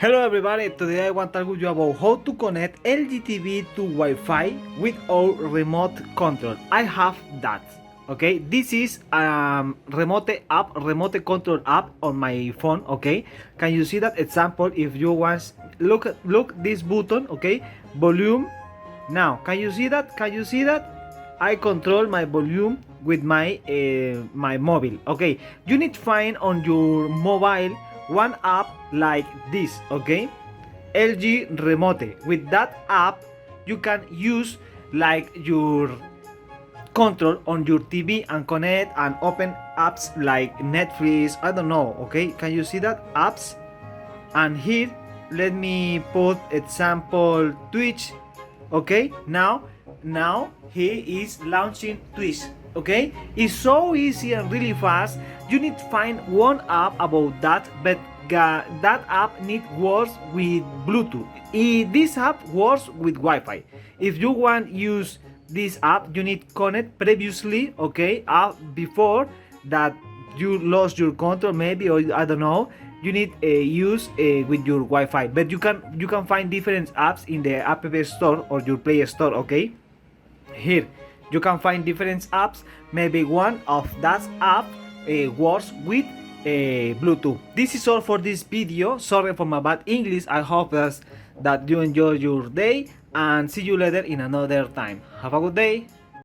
Hello everybody, today I want to tell you about how to connect LG TV to Wi-Fi with our remote control. I have that. Okay, this is remote control app on my phone. Okay, can you see that example? If you want, look this button. Okay, volume. Now, can you see that? Can you see that? I control my volume with my mobile. Okay, you need to find on your mobile one app like this. Okay, LG Remote. With that app, you can use like your control on your TV and connect and open apps like Netflix. I don't know. Okay, can you see that apps? And here, let me put example Twitch. Okay, now he is launching Twitch. Okay, it's so easy and really fast. You need to find one app about that, but that app need works with Bluetooth. This app works with Wi-Fi. If you want use this app, you need connect previously. Okay, before that you lost your control maybe, or I don't know, you need use with your Wi-Fi. But you can find different apps in the App Store or your Play Store. Okay, here you can find different apps. Maybe one of that app works with Bluetooth. This is all for this video. Sorry for my bad English. I hope that you enjoy your day and see you later in another time. Have a good day.